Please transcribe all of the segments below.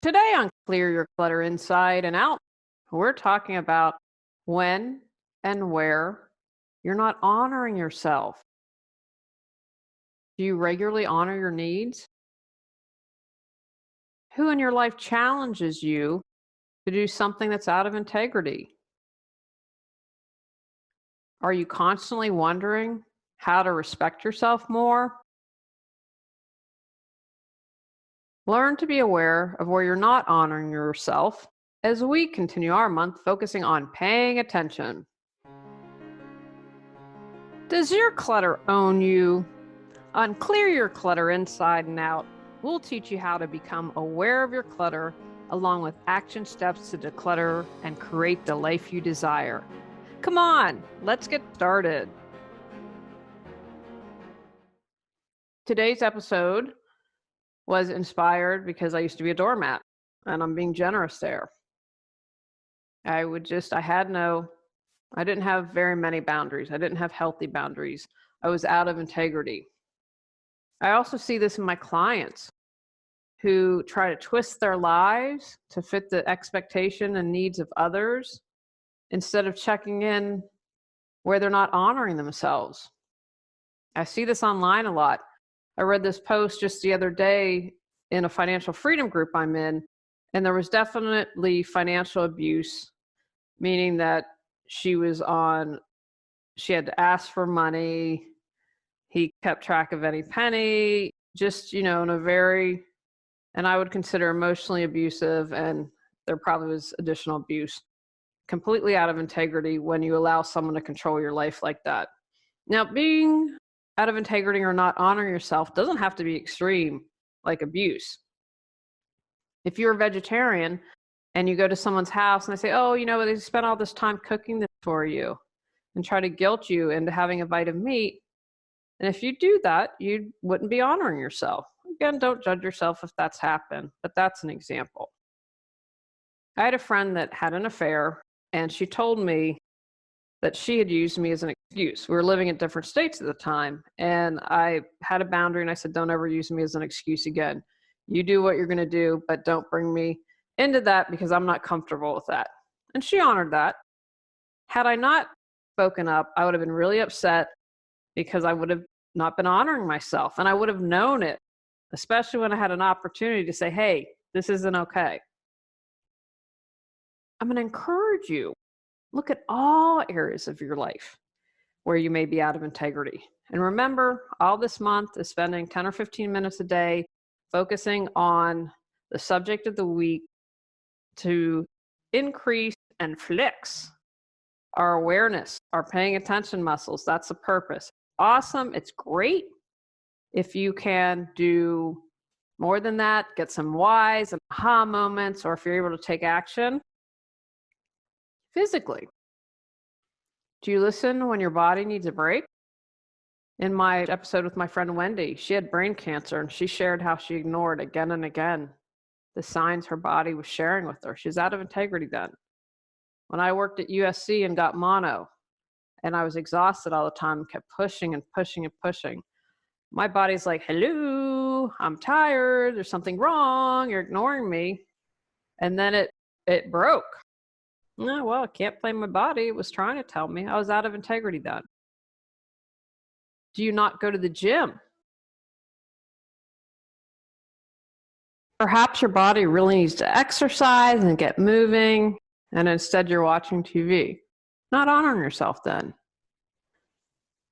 Today on Clear Your Clutter Inside and Out, we're talking about when and where you're not honoring yourself. Do you regularly honor your needs? Who in your life challenges you to do something that's out of integrity? Are you constantly wondering how to respect yourself more? Learn to be aware of where you're not honoring yourself as we continue our month focusing on paying attention. Does your clutter own you? On Clear Your Clutter Inside and Out, we'll teach you how to become aware of your clutter along with action steps to declutter and create the life you desire. Come on, let's get started. Today's episode was inspired because I used to be a doormat, and I'm being generous there. I didn't have very many boundaries. I didn't have healthy boundaries. I was out of integrity. I also see this in my clients who try to twist their lives to fit the expectation and needs of others instead of checking in where they're not honoring themselves. I see this online a lot. I read this post just the other day in a financial freedom group I'm in, and there was definitely financial abuse, meaning that she had to ask for money. He kept track of any penny, just, in a very, and I would consider emotionally abusive, and there probably was additional abuse. Completely out of integrity when you allow someone to control your life like that. Now, being out of integrity or not honoring yourself doesn't have to be extreme, like abuse. If you're a vegetarian and you go to someone's house and they say, oh, they spent all this time cooking this for you, and try to guilt you into having a bite of meat, and if you do that, you wouldn't be honoring yourself. Again, don't judge yourself if that's happened, but that's an example. I had a friend that had an affair, and she told me that she had used me as an excuse. We were living in different states at the time, and I had a boundary, and I said, don't ever use me as an excuse again. You do what you're going to do, but don't bring me into that because I'm not comfortable with that. And she honored that. Had I not spoken up, I would have been really upset because I would have not been honoring myself, and I would have known it, especially when I had an opportunity to say, hey, this isn't okay. I'm going to encourage you, look at all areas of your life where you may be out of integrity. And remember, all this month is spending 10 or 15 minutes a day focusing on the subject of the week to increase and flex our awareness, our paying attention muscles. That's the purpose. Awesome. It's great if you can do more than that, get some whys and aha moments, or if you're able to take action physically. Do you listen when your body needs a break? In my episode with my friend Wendy, she had brain cancer, and she shared how she ignored again and again the signs her body was sharing with her. She's out of integrity then. When I worked at USC and got mono, and I was exhausted all the time, kept pushing and pushing and pushing, my body's like, hello, I'm tired, there's something wrong, you're ignoring me. And then it broke. No, well, I can't blame my body. It was trying to tell me I was out of integrity then. Do you not go to the gym? Perhaps your body really needs to exercise and get moving, and instead you're watching TV. Not honoring yourself then.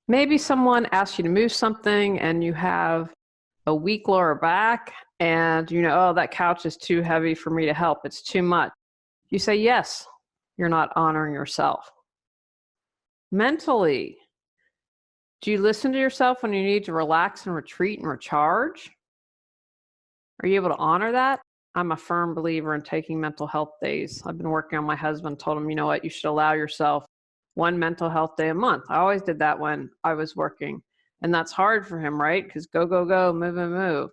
Maybe someone asks you to move something and you have a weak lower back, and oh, that couch is too heavy for me to help. It's too much. You say yes, you're not honoring yourself. Mentally, do you listen to yourself when you need to relax and retreat and recharge? Are you able to honor that? I'm a firm believer in taking mental health days. I've been working on my husband, told him, you know what, you should allow yourself one mental health day a month. I always did that when I was working. And that's hard for him, right? Because go, go, go, move and move.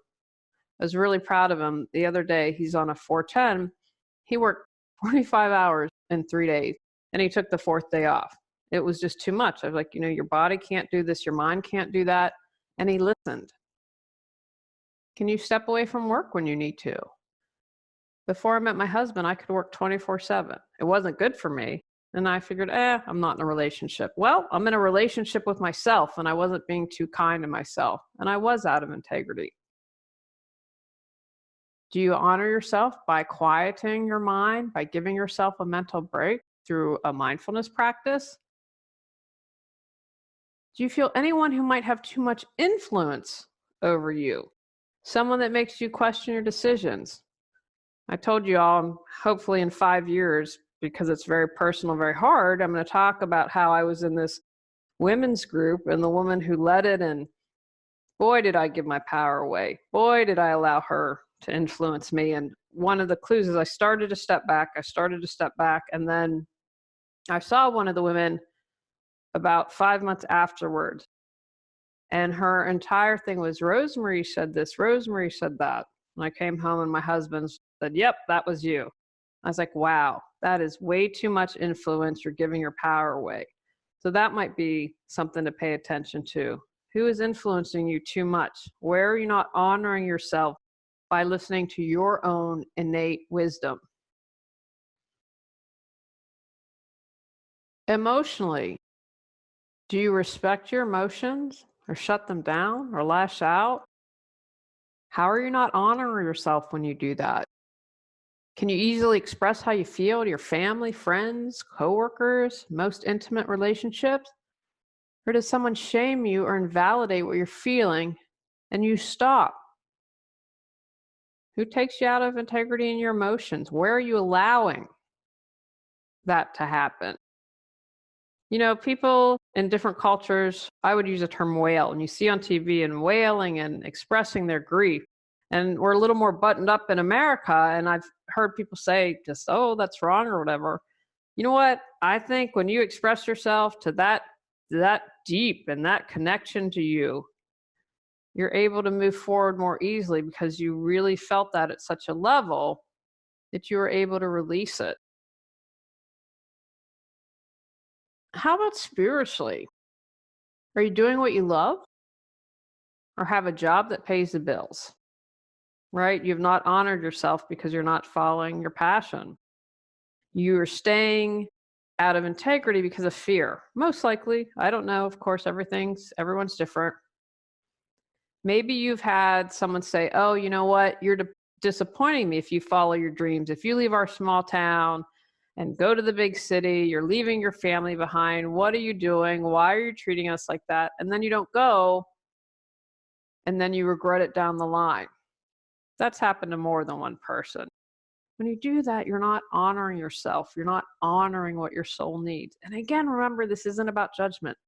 I was really proud of him. The other day, he's on a 410. He worked 45 hours in 3 days, and he took the fourth day off. It was just too much. I was like, your body can't do this. Your mind can't do that. And he listened. Can you step away from work when you need to? Before I met my husband, I could work 24/7. It wasn't good for me. And I figured, I'm not in a relationship. Well, I'm in a relationship with myself, and I wasn't being too kind to myself. And I was out of integrity. Do you honor yourself by quieting your mind, by giving yourself a mental break through a mindfulness practice? Do you feel anyone who might have too much influence over you? Someone that makes you question your decisions? I told you all, hopefully in 5 years, because it's very personal, very hard, I'm going to talk about how I was in this women's group and the woman who led it. And boy, did I give my power away. Boy, did I allow her to influence me. And one of the clues is I started to step back. And then I saw one of the women about 5 months afterwards. And her entire thing was, Rosemary said this, Rosemary said that. And I came home and my husband said, yep, that was you. I was like, wow, that is way too much influence. You're giving your power away. So that might be something to pay attention to. Who is influencing you too much? Where are you not honoring yourself by listening to your own innate wisdom? Emotionally, do you respect your emotions or shut them down or lash out? How are you not honoring yourself when you do that? Can you easily express how you feel to your family, friends, coworkers, most intimate relationships? Or does someone shame you or invalidate what you're feeling and you stop? Who takes you out of integrity in your emotions? Where are you allowing that to happen? You know, people in different cultures, I would use the term wail, and you see on TV and wailing and expressing their grief. And we're a little more buttoned up in America. And I've heard people say just, oh, that's wrong or whatever. You know what? I think when you express yourself to that deep and that connection to you, you're able to move forward more easily because you really felt that at such a level that you were able to release it. How about spiritually? Are you doing what you love or have a job that pays the bills? Right? You've not honored yourself because you're not following your passion. You are staying out of integrity because of fear. Most likely. I don't know. Of course, everyone's different. Maybe you've had someone say, oh, you know what? You're disappointing me if you follow your dreams. If you leave our small town and go to the big city, you're leaving your family behind. What are you doing? Why are you treating us like that? And then you don't go, and then you regret it down the line. That's happened to more than one person. When you do that, you're not honoring yourself. You're not honoring what your soul needs. And again, remember, this isn't about judgment.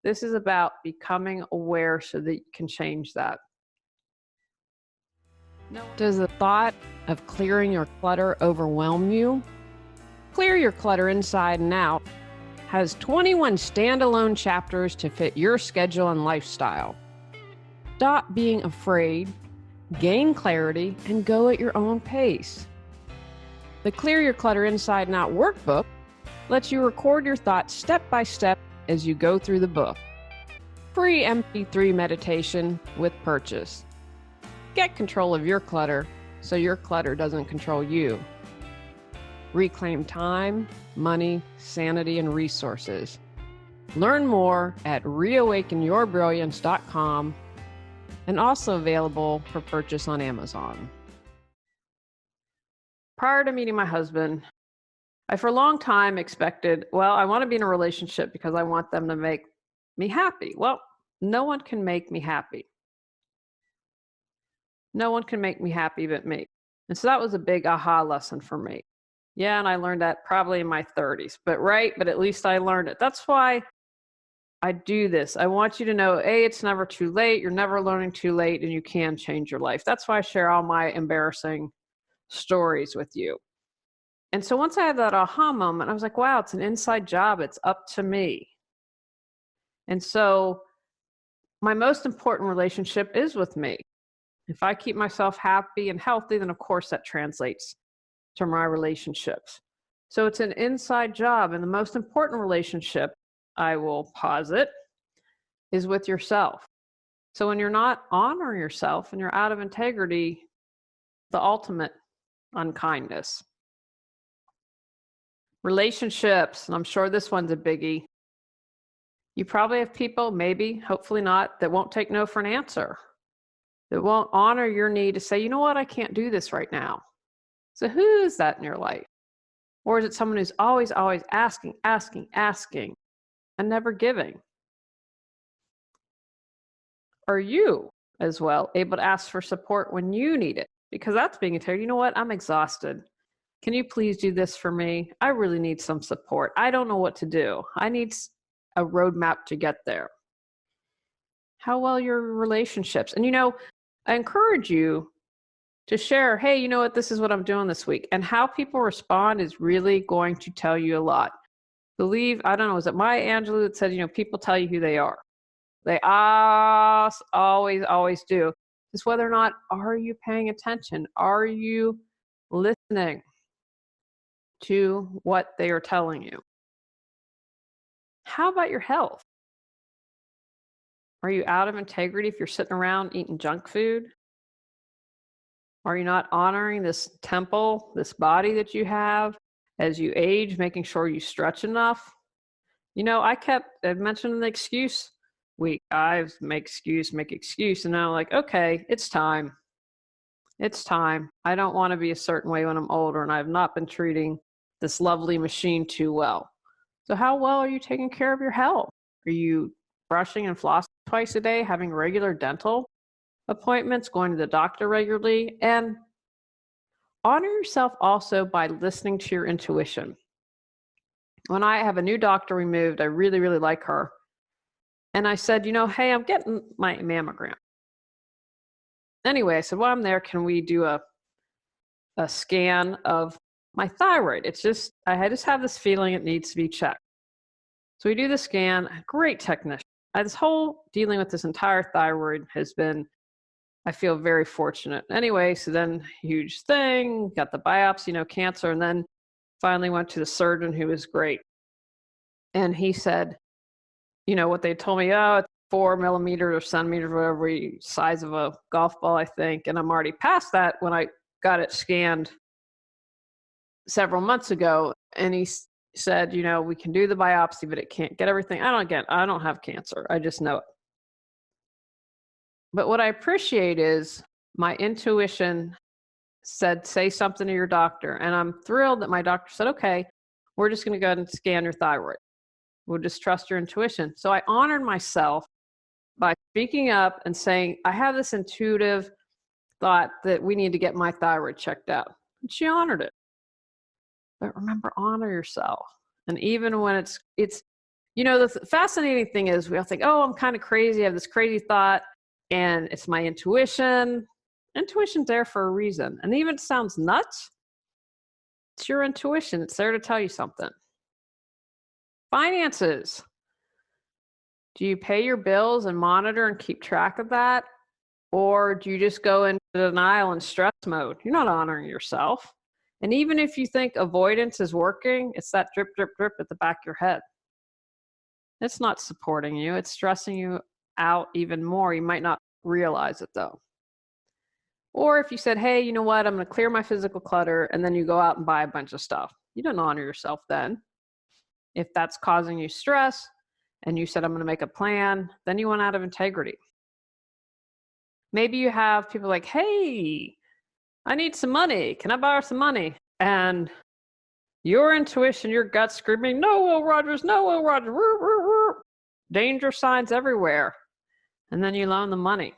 This is about becoming aware so that you can change that. Does the thought of clearing your clutter overwhelm you? Clear Your Clutter Inside and Out has 21 standalone chapters to fit your schedule and lifestyle. Stop being afraid, gain clarity, and go at your own pace. The Clear Your Clutter Inside and Out workbook lets you record your thoughts step by step as you go through the book. Free MP3 meditation with purchase. Get control of your clutter so your clutter doesn't control you. Reclaim time, money, sanity, and resources. Learn more at reawakenyourbrilliance.com and also available for purchase on Amazon. Prior to meeting my husband, I for a long time expected, well, I want to be in a relationship because I want them to make me happy. Well, no one can make me happy. No one can make me happy but me. And so that was a big aha lesson for me. Yeah, and I learned that probably in my 30s, but at least I learned it. That's why I do this. I want you to know, A, it's never too late. You're never learning too late, and you can change your life. That's why I share all my embarrassing stories with you. And so once I had that aha moment, I was like, wow, it's an inside job. It's up to me. And so my most important relationship is with me. If I keep myself happy and healthy, then of course that translates to my relationships. So it's an inside job. And the most important relationship, I will posit, is with yourself. So when you're not honoring yourself and you're out of integrity, the ultimate unkindness. Relationships, and I'm sure this one's a biggie. You probably have people, maybe, hopefully not, that won't take no for an answer, that won't honor your need to say, you know what, I can't do this right now. So who is that in your life? Or is it someone who's always, always asking, and never giving? Are you as well able to ask for support when you need it? Because that's being a terror. You know what? I'm exhausted. Can you please do this for me? I really need some support. I don't know what to do. I need a roadmap to get there. How well your relationships? And I encourage you to share, hey, you know what? This is what I'm doing this week. And how people respond is really going to tell you a lot. I don't know, was it Maya Angelou that said, people tell you who they are. They always, always do. Just whether or not, are you paying attention? Are you listening to what they are telling you? How about your health? Are you out of integrity if you're sitting around eating junk food? Are you not honoring this temple, this body that you have as you age, making sure you stretch enough? I mentioned in the excuse week, I make excuse, and now I'm like, okay, it's time. It's time. I don't want to be a certain way when I'm older, and I've not been treating this lovely machine too well. So how well are you taking care of your health? Are you brushing and flossing twice a day, having regular dental appointments, going to the doctor regularly? And honor yourself also by listening to your intuition. When I have a new doctor we moved, I really, really like her. And I said, hey, I'm getting my mammogram. Anyway, I said, well, I'm there. Can we do a scan of my thyroid? I just have this feeling it needs to be checked. So we do the scan. Great technician. This whole dealing with this entire thyroid has been, I feel very fortunate. Anyway, so then huge thing, got the biopsy, cancer, and then finally went to the surgeon who was great. And he said, what they told me, it's 4 millimeters or centimeters, whatever, size of a golf ball, I think. And I'm already past that when I got it scanned several months ago. And he said, we can do the biopsy, but it can't get everything. I don't have cancer. I just know it. But what I appreciate is my intuition said, say something to your doctor. And I'm thrilled that my doctor said, okay, we're just going to go ahead and scan your thyroid. We'll just trust your intuition. So I honored myself by speaking up and saying, I have this intuitive thought that we need to get my thyroid checked out. And she honored it. But remember, honor yourself. And even when it's the fascinating thing is we all think, oh, I'm kind of crazy. I have this crazy thought and it's my intuition. Intuition's there for a reason. And even if it sounds nuts, it's your intuition. It's there to tell you something. Finances. Do you pay your bills and monitor and keep track of that? Or do you just go into denial and stress mode? You're not honoring yourself. And even if you think avoidance is working, it's that drip, drip, drip at the back of your head. It's not supporting you. It's stressing you out even more. You might not realize it though. Or if you said, hey, you know what? I'm going to clear my physical clutter, and then you go out and buy a bunch of stuff. You don't honor yourself then. If that's causing you stress and you said, I'm going to make a plan, then you went out of integrity. Maybe you have people like, hey, I need some money. Can I borrow some money? And your intuition, your gut screaming, no, Will Rogers, no, Will Rogers. Woo, woo, woo. Danger signs everywhere. And then you loan the money.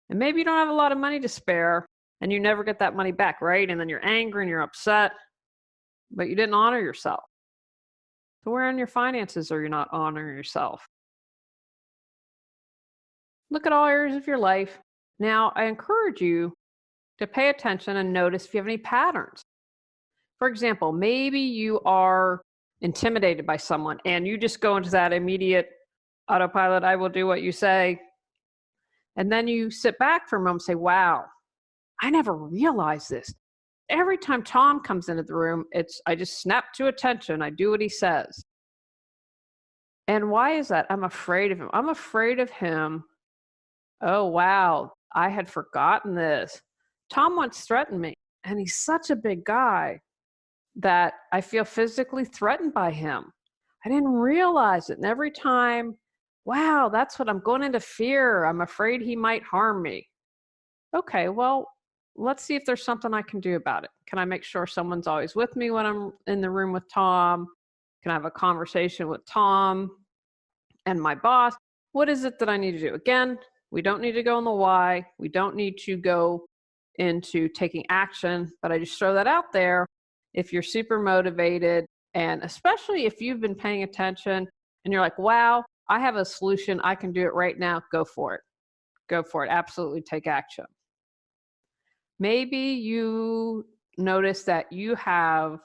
And maybe you don't have a lot of money to spare and you never get that money back, right? And then you're angry and you're upset, but you didn't honor yourself. So where in your finances are you not honoring yourself? Look at all areas of your life. Now, I encourage you to pay attention and notice if you have any patterns. For example, maybe you are intimidated by someone and you just go into that immediate autopilot, I will do what you say. And then you sit back for a moment and say, wow, I never realized this. Every time Tom comes into the room, I just snap to attention. I do what he says. And why is that? I'm afraid of him. I'm afraid of him. Oh, wow. I had forgotten this. Tom once threatened me And he's such a big guy that I feel physically threatened by him. I didn't realize it. And every time, wow, that's what I'm going into fear. I'm afraid he might harm me. Okay, well, let's see if there's something I can do about it. Can I make sure someone's always with me when I'm in the room with Tom? Can I have a conversation with Tom and my boss? What is it that I need to do? Again, we don't need to go in the why. We don't need to go into taking action, but I just throw that out there. If you're super motivated, and especially if you've been paying attention and you're like, wow, I have a solution. I can do it right now. Go for it. Go for it. Absolutely take action. Maybe you notice that you have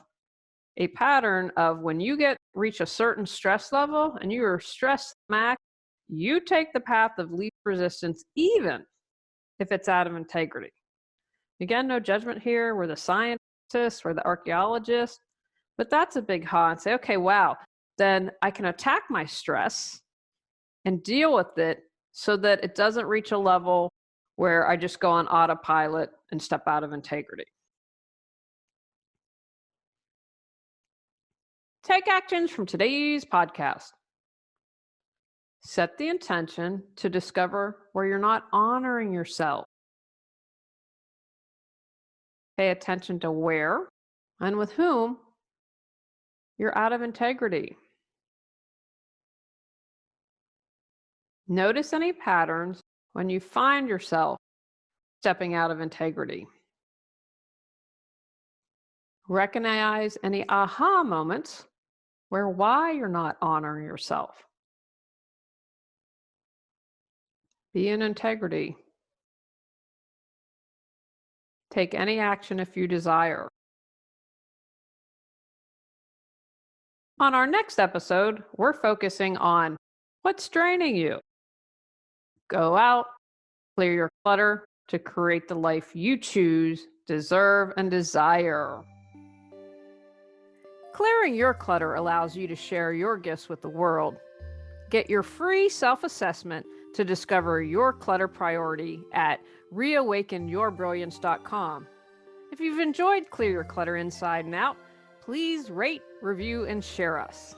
a pattern of when you reach a certain stress level and you are stressed max, you take the path of least resistance, even if it's out of integrity. Again, no judgment here. We're the scientists, we're the archaeologists, but that's a big ha and say, okay, wow, then I can attack my stress and deal with it so that it doesn't reach a level where I just go on autopilot and step out of integrity. Take actions from today's podcast. Set the intention to discover where you're not honoring yourself. Pay attention to where and with whom you're out of integrity. Notice any patterns when you find yourself stepping out of integrity. Recognize any aha moments where why you're not honoring yourself. Be in integrity. Take any action if you desire. On our next episode, we're focusing on what's draining you. Go out, clear your clutter to create the life you choose, deserve, and desire. Clearing your clutter allows you to share your gifts with the world. Get your free self-assessment to discover your clutter priority at reawakenyourbrilliance.com. If you've enjoyed Clear Your Clutter Inside and Out, please rate, review, and share us.